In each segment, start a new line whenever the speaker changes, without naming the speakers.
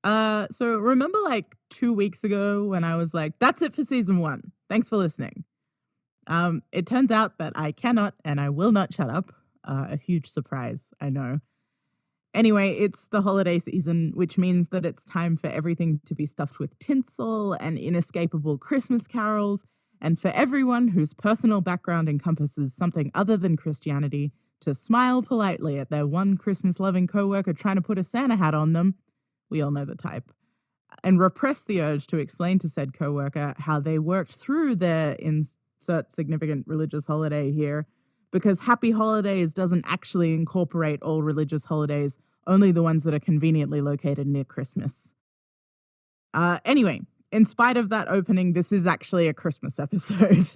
So remember like 2 weeks ago when I was like, "That's it for season 1. Thanks for listening." It turns out that I cannot and I will not shut up. A huge surprise, I know. Anyway, it's the holiday season, which means that it's time for everything to be stuffed with tinsel and inescapable Christmas carols, and for everyone whose personal background encompasses something other than Christianity to smile politely at their one Christmas loving coworker trying to put a Santa hat on them. We all know the type. And repress the urge to explain to said coworker how they worked through their insert significant religious holiday here, because Happy Holidays doesn't actually incorporate all religious holidays, only the ones that are conveniently located near Christmas. Anyway, in spite of that opening, this is actually a Christmas episode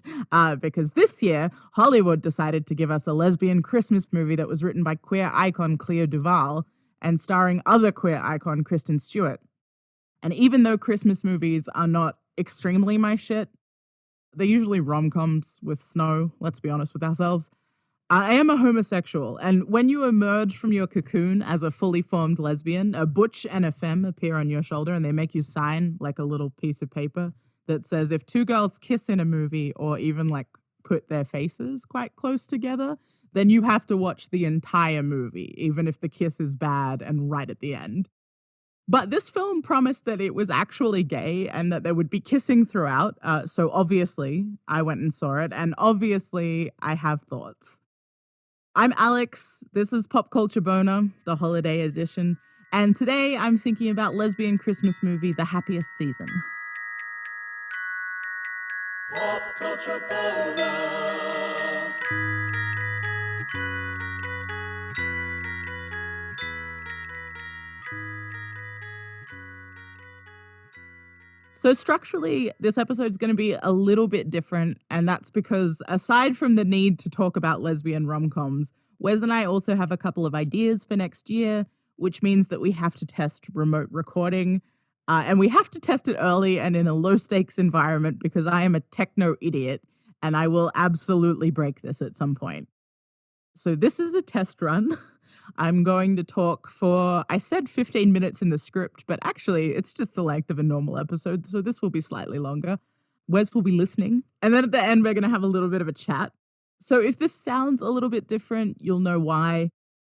because this year, Hollywood decided to give us a lesbian Christmas movie that was written by queer icon Clea Duvall and starring other queer icon Kristen Stewart. And even though Christmas movies are not extremely my shit, they're usually rom-coms with snow, let's be honest with ourselves. I am a homosexual, and when you emerge from your cocoon as a fully formed lesbian, a butch and a femme appear on your shoulder and they make you sign like a little piece of paper that says if two girls kiss in a movie or even like put their faces quite close together, then you have to watch the entire movie, even if the kiss is bad and right at the end. But this film promised that it was actually gay and that there would be kissing throughout. So obviously, I went and saw it, and obviously, I have thoughts. I'm Alex. This is Pop Culture Boner, the holiday edition. And today I'm thinking about lesbian Christmas movie, The Happiest Season. Pop Culture Boner. So structurally, this episode is going to be a little bit different, and that's because aside from the need to talk about lesbian rom-coms, Wes and I also have a couple of ideas for next year, which means that we have to test remote recording, and we have to test it early and in a low-stakes environment because I am a techno idiot, and I will absolutely break this at some point. So this is a test run. I'm going to talk for, I said 15 minutes in the script, but actually it's just the length of a normal episode, so this will be slightly longer. Wes will be listening, and then at the end we're going to have a little bit of a chat. So if this sounds a little bit different, you'll know why.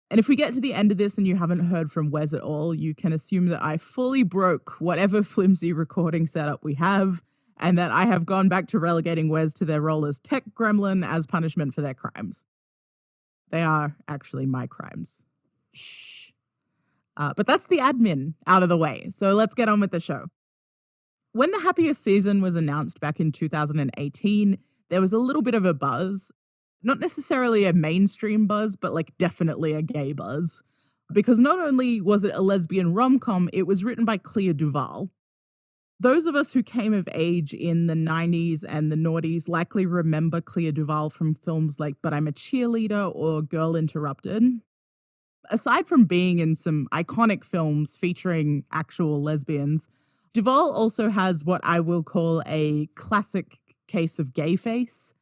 And if we get to the end of this and you haven't heard from Wes at all, you can assume that I fully broke whatever flimsy recording setup we have, and that I have gone back to relegating Wes to their role as tech gremlin as punishment for their crimes. They are actually my crimes. Shh. But that's the admin out of the way. So let's get on with the show. When The Happiest Season was announced back in 2018, there was a little bit of a buzz. Not necessarily a mainstream buzz, but like definitely a gay buzz. Because not only was it a lesbian rom-com, it was written by Clea Duvall. Those of us who came of age in the 90s and the noughties likely remember Clea Duvall from films like But I'm a Cheerleader or Girl Interrupted. Aside from being in some iconic films featuring actual lesbians, Duvall also has what I will call a classic case of gay face.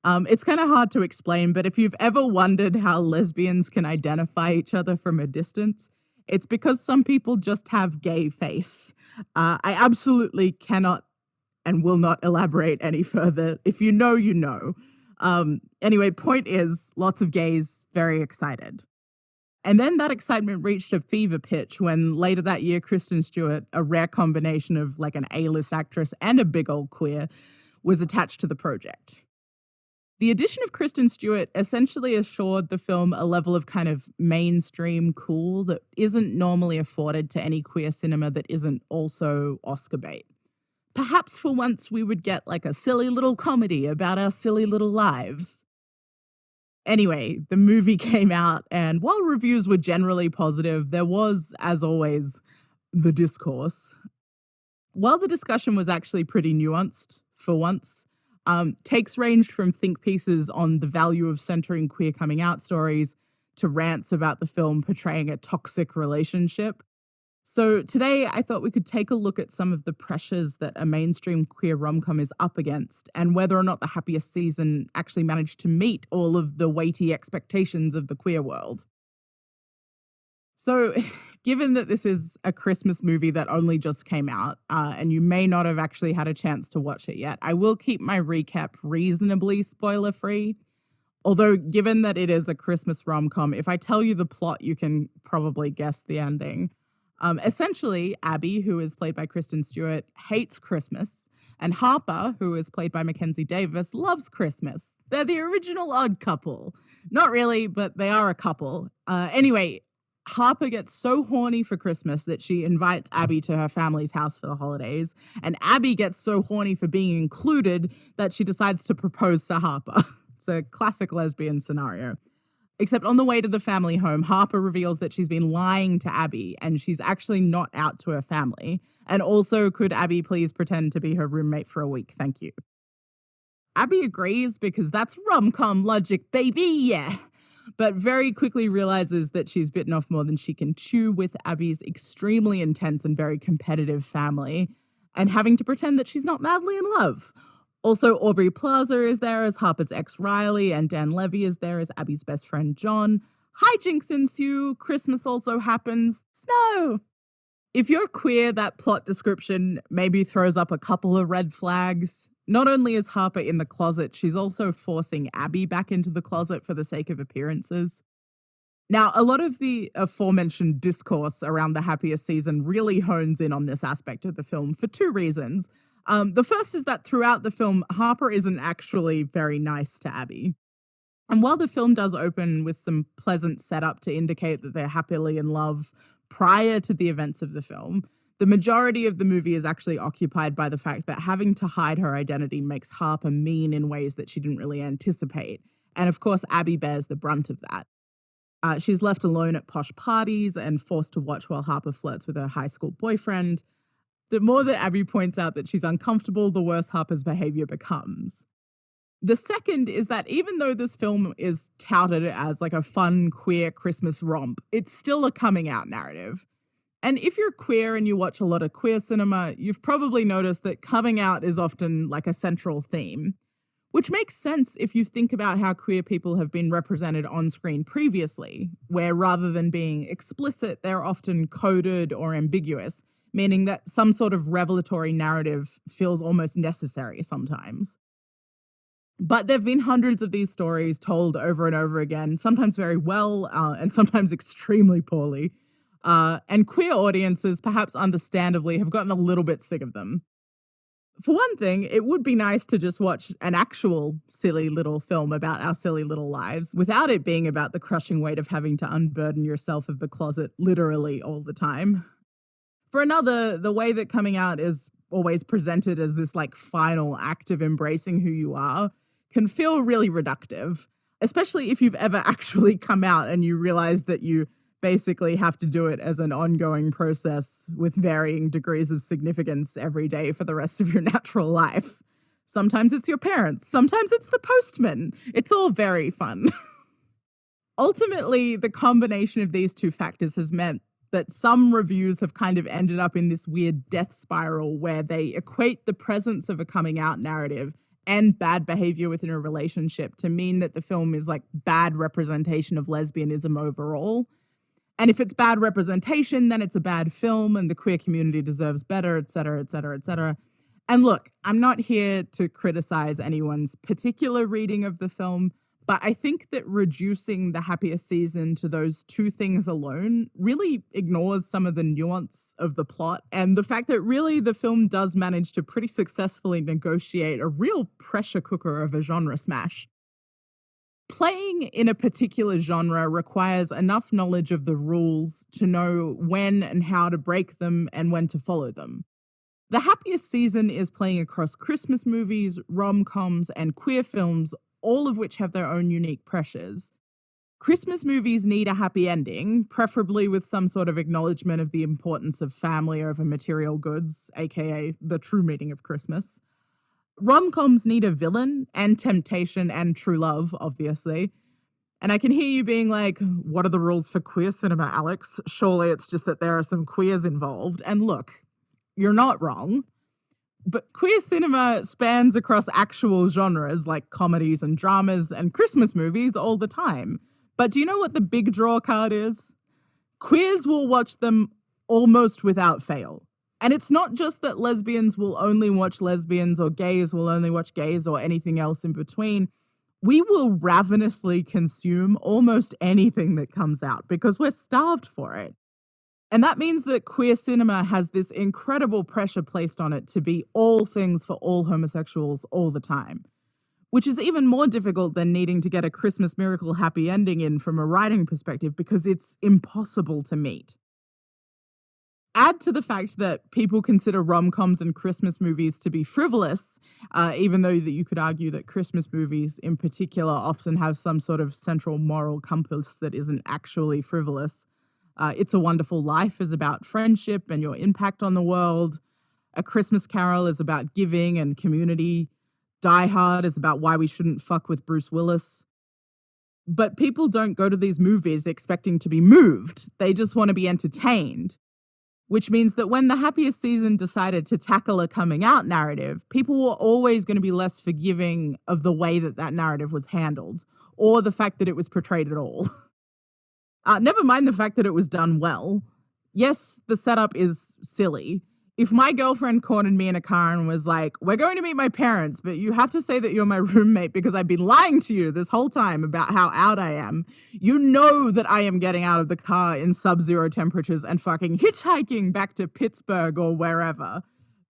It's kind of hard to explain, but if you've ever wondered how lesbians can identify each other from a distance, it's because some people just have gay face. I absolutely cannot and will not elaborate any further. If you know, you know. Anyway, point is, lots of gays very excited. And then that excitement reached a fever pitch when later that year, Kristen Stewart, a rare combination of like an A-list actress and a big old queer, was attached to the project. The addition of Kristen Stewart essentially assured the film a level of kind of mainstream cool that isn't normally afforded to any queer cinema that isn't also Oscar bait. Perhaps for once we would get like a silly little comedy about our silly little lives. Anyway, the movie came out, and while reviews were generally positive, there was, as always, the discourse. While the discussion was actually pretty nuanced, for once, takes ranged from think pieces on the value of centering queer coming out stories to rants about the film portraying a toxic relationship. So today I thought we could take a look at some of the pressures that a mainstream queer rom-com is up against and whether or not The Happiest Season actually managed to meet all of the weighty expectations of the queer world. So, given that this is a Christmas movie that only just came out, and you may not have actually had a chance to watch it yet, I will keep my recap reasonably spoiler free. Although, given that it is a Christmas rom com, if I tell you the plot, you can probably guess the ending. Essentially, Abby, who is played by Kristen Stewart, hates Christmas, and Harper, who is played by Mackenzie Davis, loves Christmas. They're the original odd couple. Not really, but they are a couple. Anyway, Harper gets so horny for Christmas that she invites Abby to her family's house for the holidays, and Abby gets so horny for being included that she decides to propose to Harper. It's a classic lesbian scenario. Except on the way to the family home, Harper reveals that she's been lying to Abby and she's actually not out to her family. And also, could Abby please pretend to be her roommate for a week? Thank you. Abby agrees because that's rom-com logic, baby, yeah. But very quickly realizes that she's bitten off more than she can chew with Abby's extremely intense and very competitive family and having to pretend that she's not madly in love. Also, Aubrey Plaza is there as Harper's ex Riley, and Dan Levy is there as Abby's best friend John. Hijinks ensue. Christmas also happens. Snow. If you're queer, that plot description maybe throws up a couple of red flags. Not only is Harper in the closet, she's also forcing Abby back into the closet for the sake of appearances. Now, a lot of the aforementioned discourse around the Happiest season really hones in on this aspect of the film for two reasons. The first is that throughout the film, Harper isn't actually very nice to Abby. And while the film does open with some pleasant setup to indicate that they're happily in love prior to the events of the film, the majority of the movie is actually occupied by the fact that having to hide her identity makes Harper mean in ways that she didn't really anticipate. And of course, Abby bears the brunt of that. She's left alone at posh parties and forced to watch while Harper flirts with her high school boyfriend. The more that Abby points out that she's uncomfortable, the worse Harper's behavior becomes. The second is that even though this film is touted as like a fun, queer Christmas romp, it's still a coming out narrative. And if you're queer and you watch a lot of queer cinema, you've probably noticed that coming out is often like a central theme, which makes sense if you think about how queer people have been represented on screen previously, where rather than being explicit, they're often coded or ambiguous, meaning that some sort of revelatory narrative feels almost necessary sometimes. But there have been hundreds of these stories told over and over again, sometimes very well and sometimes extremely poorly. And queer audiences, perhaps understandably, have gotten a little bit sick of them. For one thing, it would be nice to just watch an actual silly little film about our silly little lives without it being about the crushing weight of having to unburden yourself of the closet literally all the time. For another, the way that coming out is always presented as this like final act of embracing who you are can feel really reductive, especially if you've ever actually come out and you realize that you basically have to do it as an ongoing process with varying degrees of significance every day for the rest of your natural life. Sometimes it's your parents, sometimes it's the postman. It's all very fun. Ultimately, the combination of these two factors has meant that some reviews have kind of ended up in this weird death spiral where they equate the presence of a coming out narrative and bad behavior within a relationship to mean that the film is like bad representation of lesbianism overall. And if it's bad representation, then it's a bad film and the queer community deserves better, et cetera, et cetera, et cetera. And look, I'm not here to criticize anyone's particular reading of the film, but I think that reducing the Happiest season to those two things alone really ignores some of the nuance of the plot and the fact that really the film does manage to pretty successfully negotiate a real pressure cooker of a genre smash. Playing in a particular genre requires enough knowledge of the rules to know when and how to break them and when to follow them. The Happiest season is playing across Christmas movies, rom-coms, and queer films, all of which have their own unique pressures. Christmas movies need a happy ending, preferably with some sort of acknowledgement of the importance of family over material goods, aka the true meaning of Christmas. Rom-coms need a villain and temptation and true love, obviously. And I can hear you being like, what are the rules for queer cinema, Alex? Surely it's just that there are some queers involved. And look, you're not wrong. But queer cinema spans across actual genres like comedies and dramas and Christmas movies all the time. But do you know what the big draw card is? Queers will watch them almost without fail. And it's not just that lesbians will only watch lesbians or gays will only watch gays or anything else in between. We will ravenously consume almost anything that comes out because we're starved for it. And that means that queer cinema has this incredible pressure placed on it to be all things for all homosexuals all the time, which is even more difficult than needing to get a Christmas miracle happy ending in from a writing perspective because it's impossible to meet. Add to the fact that people consider rom-coms and Christmas movies to be frivolous, even though that you could argue that Christmas movies in particular often have some sort of central moral compass that isn't actually frivolous. It's a Wonderful Life is about friendship and your impact on the world. A Christmas Carol is about giving and community. Die Hard is about why we shouldn't fuck with Bruce Willis. But people don't go to these movies expecting to be moved. They just want to be entertained. Which means that when the Happiest season decided to tackle a coming out narrative, people were always going to be less forgiving of the way that that narrative was handled or the fact that it was portrayed at all. Never mind the fact that it was done well. Yes, the setup is silly. If my girlfriend cornered me in a car and was like, we're going to meet my parents, but you have to say that you're my roommate because I've been lying to you this whole time about how out I am, you know that I am getting out of the car in sub-zero temperatures and fucking hitchhiking back to Pittsburgh or wherever.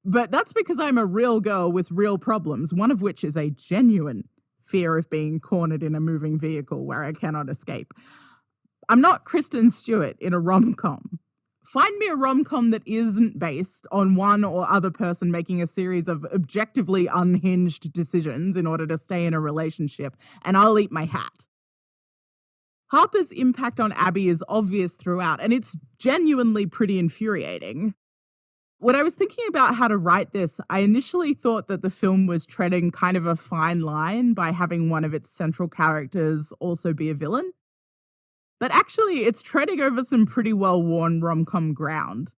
But that's because I'm a real girl with real problems, one of which is a genuine fear of being cornered in a moving vehicle where I cannot escape. I'm not Kristen Stewart in a rom-com. Find me a rom-com that isn't based on one or other person making a series of objectively unhinged decisions in order to stay in a relationship, and I'll eat my hat. Harper's impact on Abby is obvious throughout, and it's genuinely pretty infuriating. When I was thinking about how to write this, I initially thought that the film was treading kind of a fine line by having one of its central characters also be a villain. But actually, it's treading over some pretty well-worn rom-com ground.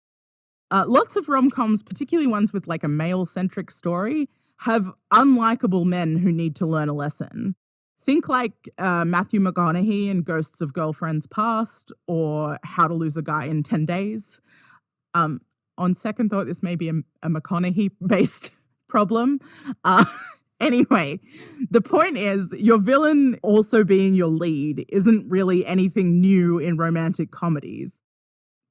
Lots of rom-coms, particularly ones with like a male-centric story, have unlikable men who need to learn a lesson. Think like Matthew McConaughey in Ghosts of Girlfriends Past or How to Lose a Guy in 10 Days. On second thought, this may be a McConaughey-based problem. Anyway, the point is, your villain also being your lead isn't really anything new in romantic comedies.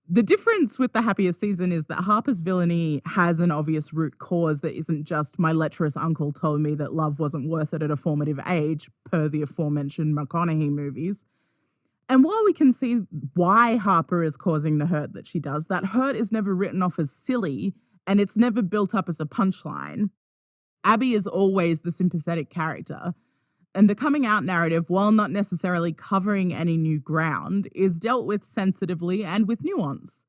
The difference with the Happiest season is that Harper's villainy has an obvious root cause that isn't just my lecherous uncle told me that love wasn't worth it at a formative age, per the aforementioned McConaughey movies. And while we can see why Harper is causing the hurt that she does, that hurt is never written off as silly, and it's never built up as a punchline. Abby is always the sympathetic character, and the coming out narrative, while not necessarily covering any new ground, is dealt with sensitively and with nuance.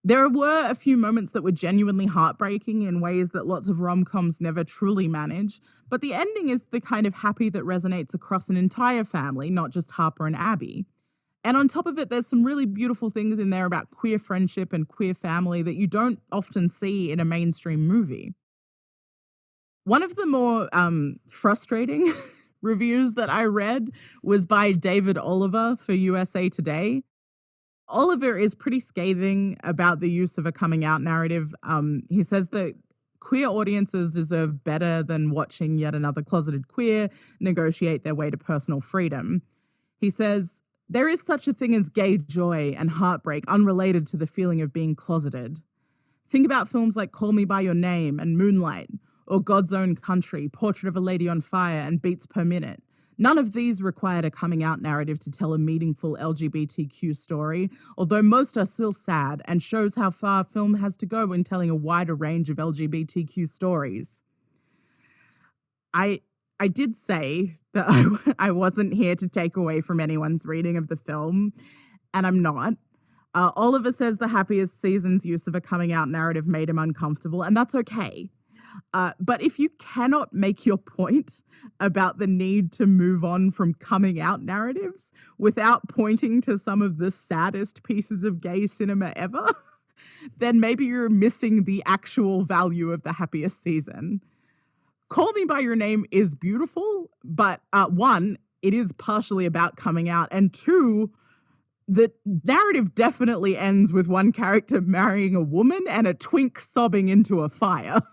There were a few moments that were genuinely heartbreaking in ways that lots of rom-coms never truly manage, but the ending is the kind of happy that resonates across an entire family, not just Harper and Abby. And on top of it, there's some really beautiful things in there about queer friendship and queer family that you don't often see in a mainstream movie. One of the more frustrating reviews that I read was by David Oliver for USA Today. Oliver is pretty scathing about the use of a coming out narrative. He says that queer audiences deserve better than watching yet another closeted queer negotiate their way to personal freedom. He says, there is such a thing as gay joy and heartbreak unrelated to the feeling of being closeted. Think about films like Call Me By Your Name and Moonlight, or God's Own Country, Portrait of a Lady on Fire, and Beats Per Minute. None of these required a coming out narrative to tell a meaningful LGBTQ story, although most are still sad and shows how far film has to go in telling a wider range of LGBTQ stories. I did say that I wasn't here to take away from anyone's reading of the film, and I'm not. Oliver says the Happiest season's use of a coming out narrative made him uncomfortable, and that's okay. But if you cannot make your point about the need to move on from coming out narratives without pointing to some of the saddest pieces of gay cinema ever, then maybe you're missing the actual value of the Happiest season. Call Me By Your Name is beautiful, but one, it is partially about coming out, and two, The narrative definitely ends with one character marrying a woman and a twink sobbing into a fire.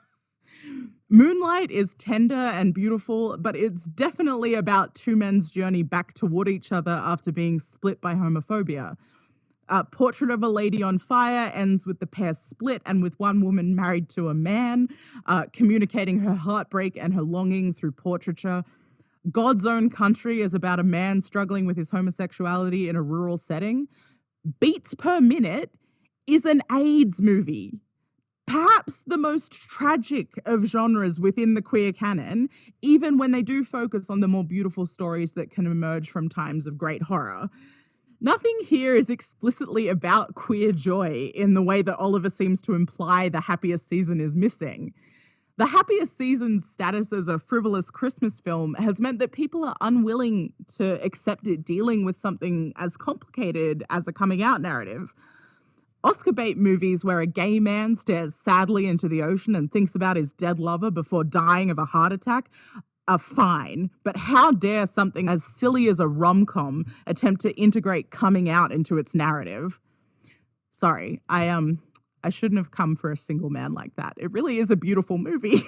Moonlight is tender and beautiful, but it's definitely about two men's journey back toward each other after being split by homophobia. Portrait of a Lady on Fire ends with the pair split and with one woman married to a man, communicating her heartbreak and her longing through portraiture. God's Own Country is about a man struggling with his homosexuality in a rural setting. Beats Per Minute is an AIDS movie, perhaps the most tragic of genres within the queer canon, even when they do focus on the more beautiful stories that can emerge from times of great horror. Nothing here is explicitly about queer joy in the way that Oliver seems to imply The Happiest Season is missing. The Happiest Season's status as a frivolous Christmas film has meant that people are unwilling to accept it dealing with something as complicated as a coming out narrative. Oscar bait movies where a gay man stares sadly into the ocean and thinks about his dead lover before dying of a heart attack are fine, but how dare something as silly as a rom-com attempt to integrate coming out into its narrative? Sorry, I shouldn't have come for a single man like that. It really is a beautiful movie.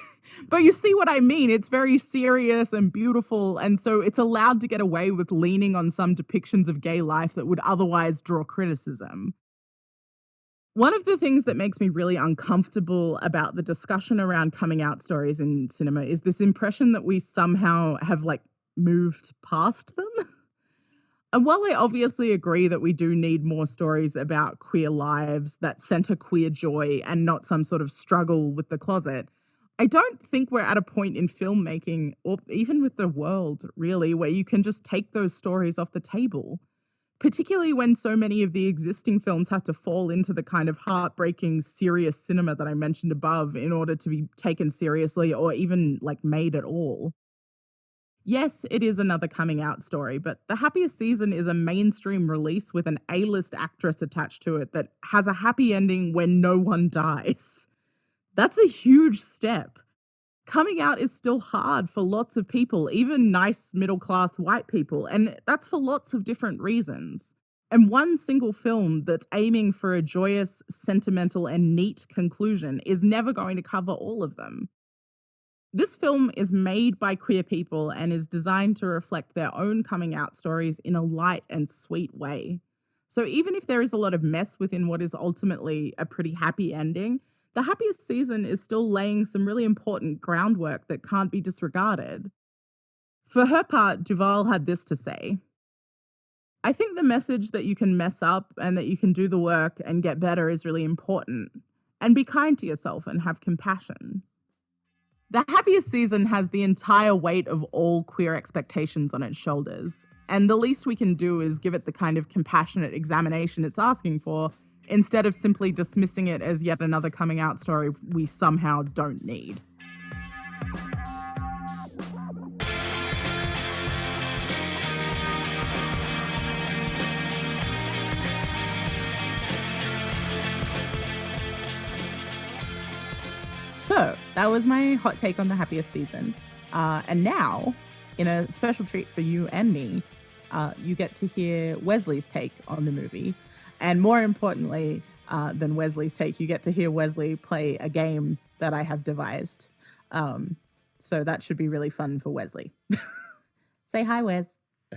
But you see what I mean? It's very serious and beautiful, and so it's allowed to get away with leaning on some depictions of gay life that would otherwise draw criticism. One of the things that makes me really uncomfortable about the discussion around coming out stories in cinema is this impression that we somehow have moved past them. And while I obviously agree that we do need more stories about queer lives that center queer joy and not some sort of struggle with the closet, I don't think we're at a point in filmmaking or even with the world really where you can just take those stories off the table. Particularly when so many of the existing films have to fall into the kind of heartbreaking, serious cinema that I mentioned above in order to be taken seriously or even made at all. Yes, it is another coming out story, but The Happiest Season is a mainstream release with an A-list actress attached to it that has a happy ending when no one dies. That's a huge step. Coming out is still hard for lots of people, even nice middle-class white people, and that's for lots of different reasons. And one single film that's aiming for a joyous, sentimental, and neat conclusion is never going to cover all of them. This film is made by queer people and is designed to reflect their own coming out stories in a light and sweet way. So even if there is a lot of mess within what is ultimately a pretty happy ending, The Happiest Season is still laying some really important groundwork that can't be disregarded. For her part, Duval had this to say: I think the message that you can mess up and that you can do the work and get better is really important. And be kind to yourself and have compassion. The Happiest Season has the entire weight of all queer expectations on its shoulders, and the least we can do is give it the kind of compassionate examination it's asking for, instead of simply dismissing it as yet another coming out story we somehow don't need. So that was my hot take on The Happiest Season. And now, in a special treat for you and me, you get to hear Wesley's take on the movie. And more importantly than Wesley's take, you get to hear Wesley play a game that I have devised. So that should be really fun for Wesley. Say hi, Wes.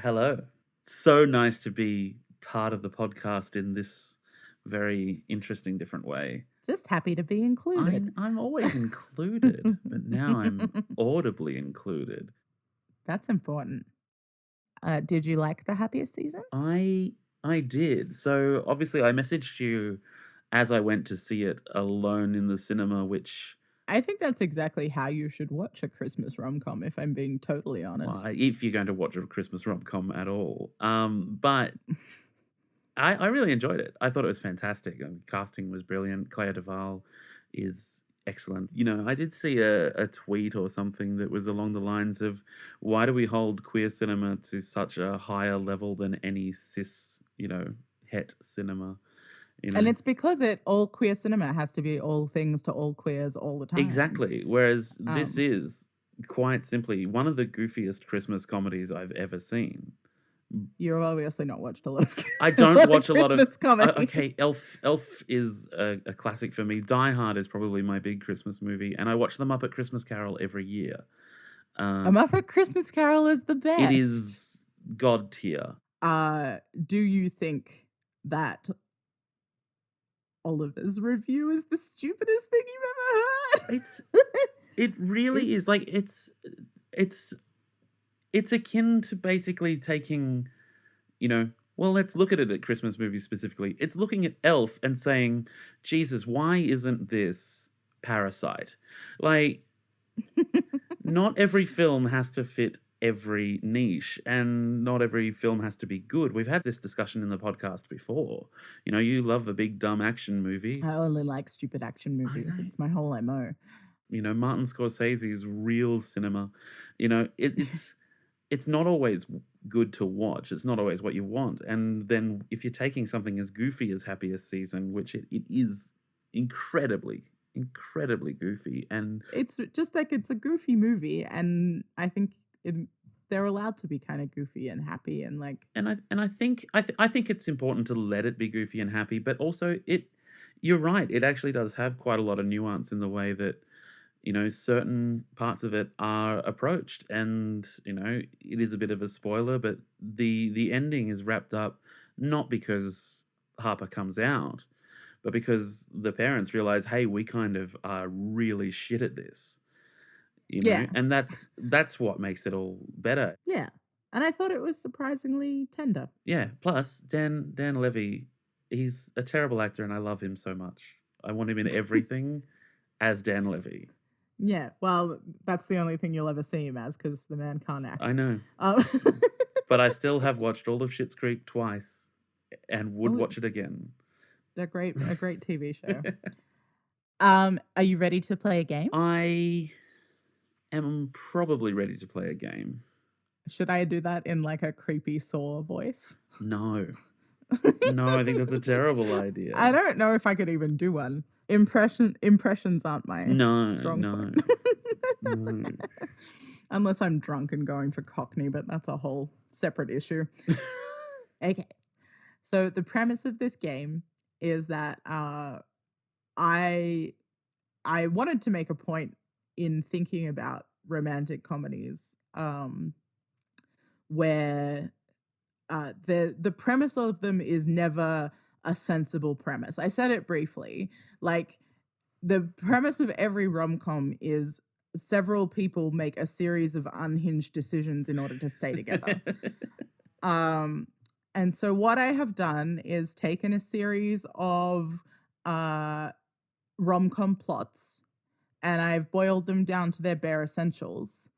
Hello. So nice to be part of the podcast in this very interesting, different way.
Just happy to be included.
I'm always included, but now I'm audibly included.
That's important. Did you like The Happiest Season?
I did. So obviously I messaged you as I went to see it alone in the cinema, which...
I think that's exactly how you should watch a Christmas rom-com, if I'm being totally honest.
Well, if you're going to watch a Christmas rom-com at all. But I really enjoyed it. I thought it was fantastic. Casting was brilliant. Claire Duval is excellent. I did see a tweet or something that was along the lines of, why do we hold queer cinema to such a higher level than any cis, het cinema?
And it's because all queer cinema has to be all things to all queers all the time.
Exactly. Whereas this is quite simply one of the goofiest Christmas comedies I've ever seen.
You've obviously not watched a lot of
I don't watch a lot of
Christmas comedy.
okay, Elf is a classic for me. Die Hard is probably my big Christmas movie, and I watch The Muppet Christmas Carol every year.
A Muppet Christmas Carol is the best.
It is god tier.
Do you think that Oliver's review is the stupidest thing you've ever heard?
It really is. Like it's akin to basically taking, well, let's look at it at Christmas movies specifically. It's looking at Elf and saying, Jesus, why isn't this Parasite? Like, not every film has to fit every niche, and not every film has to be good. We've had this discussion in the podcast before. You love a big dumb action movie.
I only like stupid action movies. It's my whole MO.
Martin Scorsese's real cinema. It's not always good to watch. It's not always what you want. And then if you're taking something as goofy as Happiest Season, which it is incredibly, incredibly goofy, and
it's just like it's a goofy movie, and I think they're allowed to be kind of goofy and happy and like.
And I think it's important to let it be goofy and happy, but also you're right. It actually does have quite a lot of nuance in the way that certain parts of it are approached, and it is a bit of a spoiler, but the ending is wrapped up not because Harper comes out, but because the parents realize, hey, we kind of are really shit at this,
Yeah.
and that's what makes it all better.
Yeah, and I thought it was surprisingly tender.
Yeah. Plus, Dan Levy, he's a terrible actor, and I love him so much. I want him in everything as Dan Levy.
Yeah, well, that's the only thing you'll ever see him as, because the man can't act.
I know. But I still have watched all of Schitt's Creek twice and would watch it again.
A great TV show. Are you ready to play a game?
I am probably ready to play a game.
Should I do that in like a creepy Saw voice?
No. No, I think that's a terrible idea.
I don't know if I could even do one. Impressions aren't my strong point.
No.
Unless I'm drunk and going for Cockney, but that's a whole separate issue. Okay. So the premise of this game is that I wanted to make a point in thinking about romantic comedies where the premise of them is never a sensible premise. I said it briefly. Like, the premise of every rom-com is several people make a series of unhinged decisions in order to stay together. And so what I have done is taken a series of rom-com plots, and I've boiled them down to their bare essentials.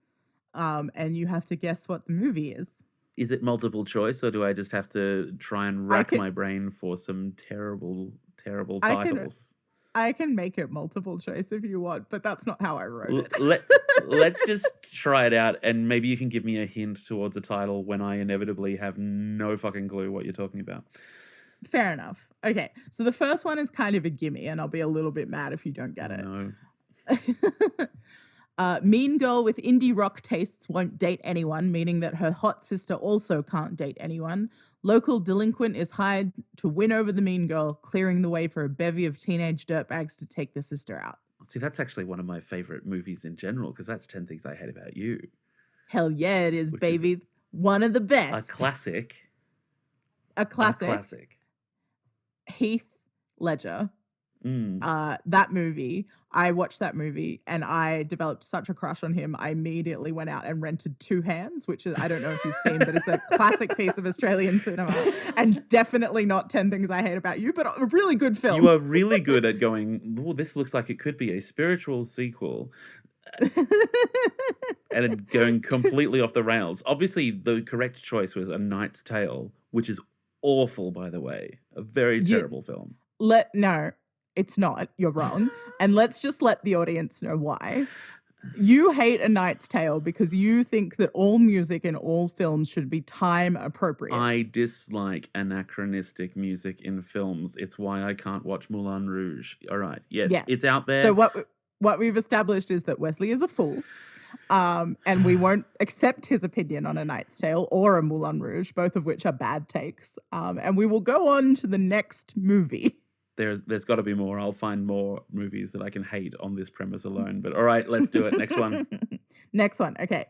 And you have to guess what the movie is.
Is it multiple choice, or do I just have to try and rack my brain for some terrible, terrible titles?
I can make it multiple choice if you want, but that's not how I wrote it.
Let's just try it out, and maybe you can give me a hint towards a title when I inevitably have no fucking clue what you're talking about.
Fair enough. Okay, so the first one is kind of a gimme, and I'll be a little bit mad if you don't get it.
No.
Mean girl with indie rock tastes won't date anyone, meaning that her hot sister also can't date anyone. Local delinquent is hired to win over the mean girl, clearing the way for a bevy of teenage dirtbags to take the sister out.
See, that's actually one of my favorite movies in general, because that's 10 Things I Hate About You.
Hell yeah, it is, baby. One of the best.
A classic.
A classic. Heath Ledger. That movie, I watched that movie and I developed such a crush on him. I immediately went out and rented Two Hands, which is, I don't know if you've seen, but it's a classic piece of Australian cinema, and definitely not 10 Things I Hate About You, but a really good film.
You are really good at going, oh, this looks like it could be a spiritual sequel. And going completely off the rails. Obviously, the correct choice was A Knight's Tale, which is awful, by the way. A very terrible film.
No, it's not. You're wrong. And let's just let the audience know why. You hate A Knight's Tale because you think that all music in all films should be time appropriate.
I dislike anachronistic music in films. It's why I can't watch Moulin Rouge. All right. Yes, it's out there.
So what we've established is that Wesley is a fool. And we won't accept his opinion on A Knight's Tale or a Moulin Rouge, both of which are bad takes. And we will go on to the next movie.
There's got to be more. I'll find more movies that I can hate on this premise alone. But all right, let's do it. Next one.
Next one. Okay.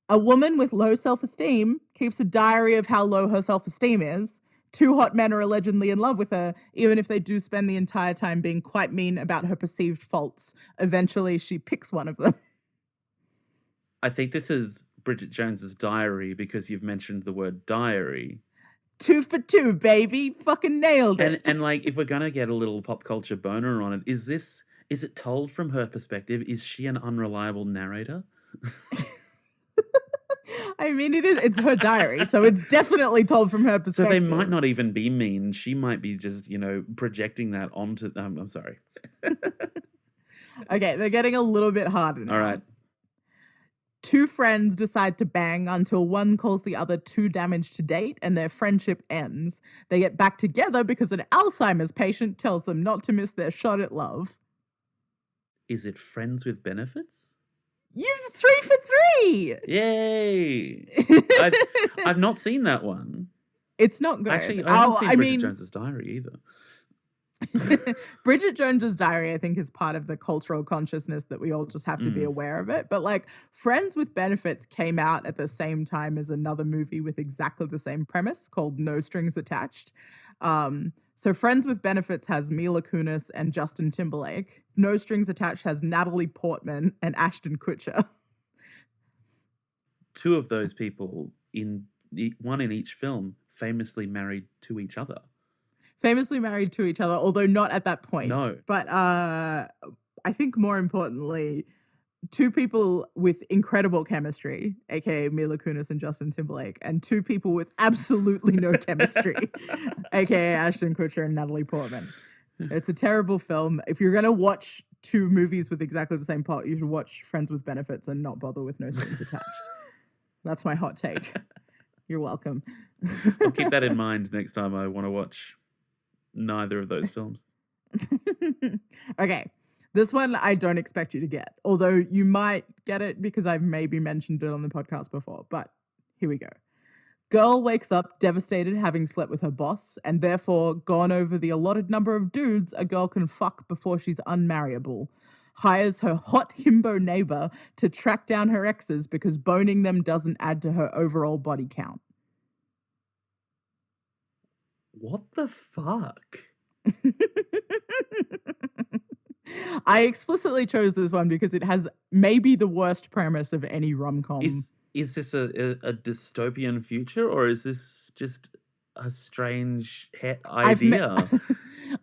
A woman with low self-esteem keeps a diary of how low her self-esteem is. Two hot men are allegedly in love with her, even if they do spend the entire time being quite mean about her perceived faults. Eventually, she picks one of them.
I think this is Bridget Jones's Diary because you've mentioned the word diary.
2 for 2, baby. Fucking nailed it.
And like, if we're gonna get a little pop culture boner on it, is it told from her perspective? Is she an unreliable narrator?
I mean, it's her diary, so it's definitely told from her perspective.
So they might not even be mean. She might be just, projecting that onto them. I'm sorry.
Okay, they're getting a little bit harder now.
All right.
Two friends decide to bang until one calls the other too damaged to date and their friendship ends. They get back together because an Alzheimer's patient tells them not to miss their shot at love.
Is it Friends with Benefits?
You've 3 for 3!
Yay! I've not seen that one.
It's not good.
Actually, I haven't seen Bridget Jones's Diary either.
Bridget Jones's Diary, I think, is part of the cultural consciousness that we all just have to be aware of it. But like, Friends with Benefits came out at the same time as another movie with exactly the same premise called No Strings Attached. So Friends with Benefits has Mila Kunis and Justin Timberlake. No Strings Attached has Natalie Portman and Ashton Kutcher.
Two of those people, one in each film, famously married to each other.
Famously married to each other, although not at that point.
No.
But I think more importantly, two people with incredible chemistry, aka Mila Kunis and Justin Timberlake, and two people with absolutely no chemistry, aka Ashton Kutcher and Natalie Portman. It's a terrible film. If you're going to watch two movies with exactly the same plot, you should watch Friends with Benefits and not bother with No Strings Attached. That's my hot take. You're welcome.
I'll keep that in mind next time I want to watch neither of those films.
Okay. This one I don't expect you to get, although you might get it because I've maybe mentioned it on the podcast before, but here we go. Girl wakes up devastated having slept with her boss and therefore gone over the allotted number of dudes a girl can fuck before she's unmarriable. Hires her hot himbo neighbor to track down her exes because boning them doesn't add to her overall body count.
What the fuck?
I explicitly chose this one because it has maybe the worst premise of any rom-com.
Is this a dystopian future, or is this just a strange idea?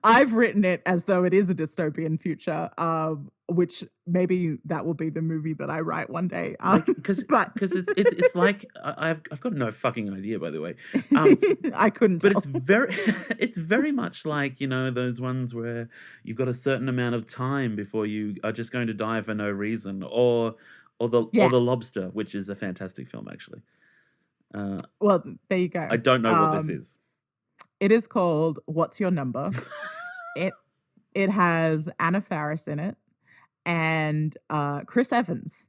I've written it as though it is a dystopian future, which maybe that will be the movie that I write one day.
Because it's like I've got no fucking idea, by the way.
I couldn't.
But it's very much like, those ones where you've got a certain amount of time before you are just going to die for no reason, or the Lobster, which is a fantastic film actually.
Well, there you go.
I don't know what this is.
It is called What's Your Number? It has Anna Faris in it and Chris Evans.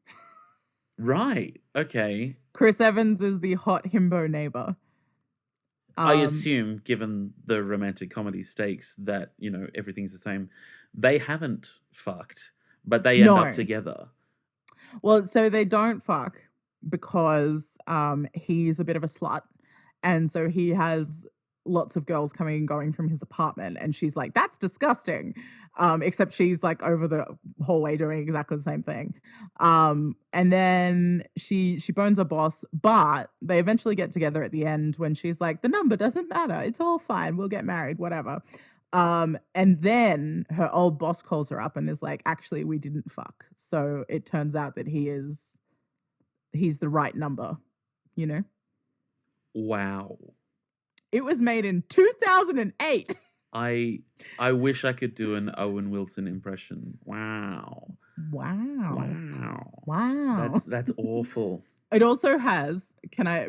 Right. Okay.
Chris Evans is the hot himbo neighbor.
I assume, given the romantic comedy stakes, that, everything's the same. They haven't fucked, but they end up together.
Well, so they don't fuck because he's a bit of a slut. And so he has lots of girls coming and going from his apartment. And she's like, that's disgusting. Except she's like over the hallway doing exactly the same thing. And then she bones her boss, but they eventually get together at the end when she's like, the number doesn't matter. It's all fine. We'll get married, whatever. And then her old boss calls her up and is like, actually, we didn't fuck. So it turns out that he's the right number,
Wow.
It was made in 2008.
I wish I could do an Owen Wilson impression. Wow. That's awful.
It also has,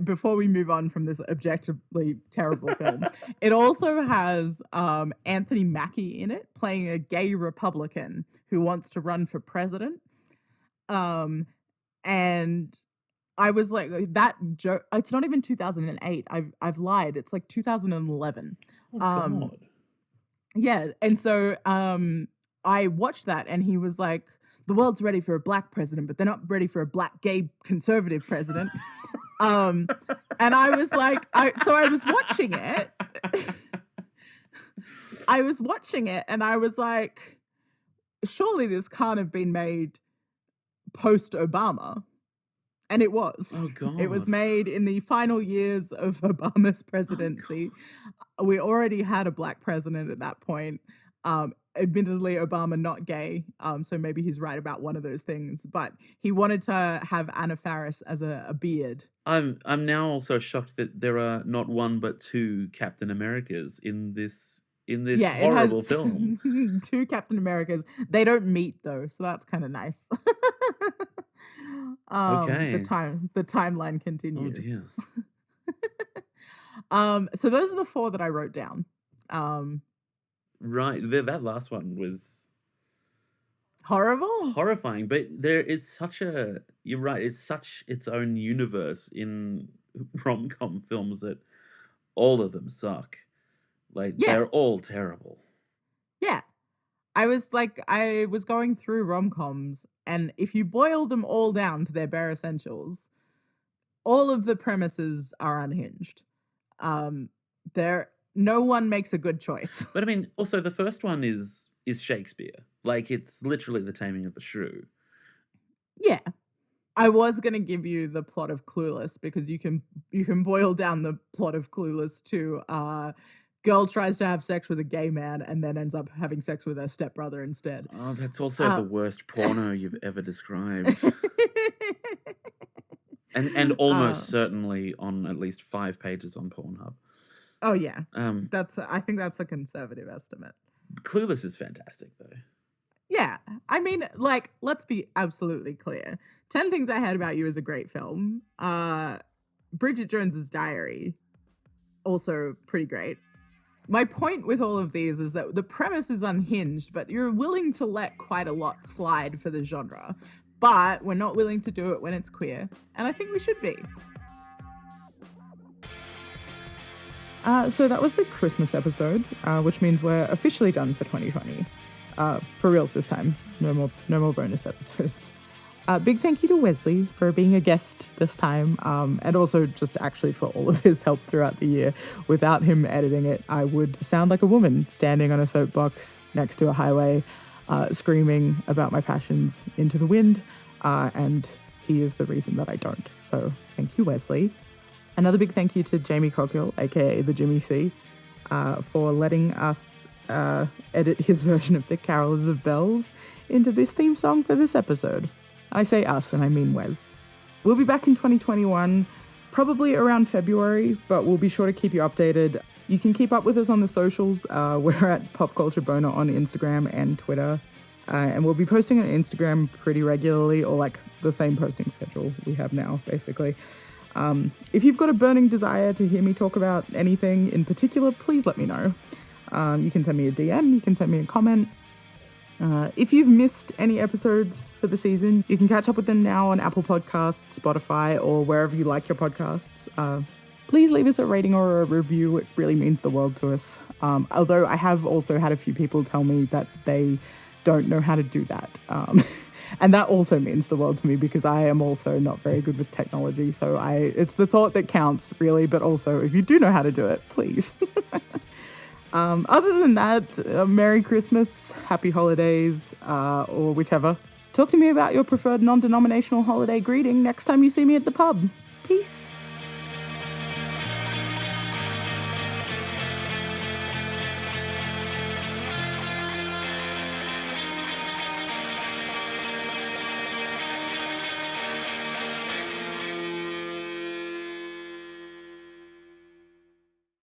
before we move on from this objectively terrible film, it also has Anthony Mackie in it playing a gay Republican who wants to run for president. And I was like, that joke, it's not even 2008. I've lied. It's like 2011.
Oh
Um,
God.
yeah. And so I watched that and he was like, the world's ready for a black president, but they're not ready for a black gay conservative president. And I was like, so I was watching it. I was watching it and I was like, surely this can't have been made post Obama. And it was.
Oh God.
It was made in the final years of Obama's presidency. We already had a black president at that point. Admittedly, Obama not gay, so maybe he's right about one of those things. But he wanted to have Anna Faris as a beard.
I'm now also shocked that there are not one but two Captain Americas in this horrible film.
2 Captain Americas. They don't meet though, so that's kind of nice.
Okay.
The timeline
Oh
continues.
dear.
So those are the 4 that I wrote down.
Right. That last one was
Horrible.
horrifying, but you're right, it's such its own universe in rom-com films that all of them suck. Like,
Yeah.
they're all terrible.
Yeah. I was going through rom-coms, and if you boil them all down to their bare essentials, all of the premises are unhinged. No one makes a good choice.
But I mean, also the first one is Shakespeare. Like, it's literally The Taming of the Shrew.
Yeah. I was going to give you the plot of Clueless because you can boil down the plot of Clueless to girl tries to have sex with a gay man and then ends up having sex with her stepbrother instead.
Oh, that's also the worst porno you've ever described. And almost certainly on at least 5 pages on Pornhub.
Oh yeah. I think that's a conservative estimate.
Clueless is fantastic though.
Yeah. I mean, like, let's be absolutely clear. 10 Things I Hate About You is a great film. Bridget Jones's Diary, also pretty great. My point with all of these is that the premise is unhinged, but you're willing to let quite a lot slide for the genre. But we're not willing to do it when it's queer, and I think we should be. So that was the Christmas episode, which means we're officially done for 2020. For reals this time. No more bonus episodes. Big thank you to Wesley for being a guest this time, and also just actually for all of his help throughout the year. Without him editing it, I would sound like a woman standing on a soapbox next to a highway, screaming about my passions into the wind, and he is the reason that I don't. So thank you, Wesley. Another big thank you to Jamie Cockhill, aka the Jimmy C, for letting us edit his version of the Carol of the Bells into this theme song for this episode. I say us, and I mean Wes. We'll be back in 2021, probably around February, but we'll be sure to keep you updated. You can keep up with us on the socials. We're at Pop Culture Boner on Instagram and Twitter. And we'll be posting on Instagram pretty regularly, or like the same posting schedule we have now, basically. If you've got a burning desire to hear me talk about anything in particular, please let me know. You can send me a DM, you can send me a comment. If you've missed any episodes for the season, you can catch up with them now on Apple Podcasts, Spotify, or wherever you like your podcasts. Please leave us a rating or a review. It really means the world to us. Although I have also had a few people tell me that they don't know how to do that. And that also means the world to me because I am also not very good with technology. So it's the thought that counts, really. But also, if you do know how to do it, please. Other than that, Merry Christmas, Happy Holidays, or whichever. Talk to me about your preferred non-denominational holiday greeting next time you see me at the pub. Peace.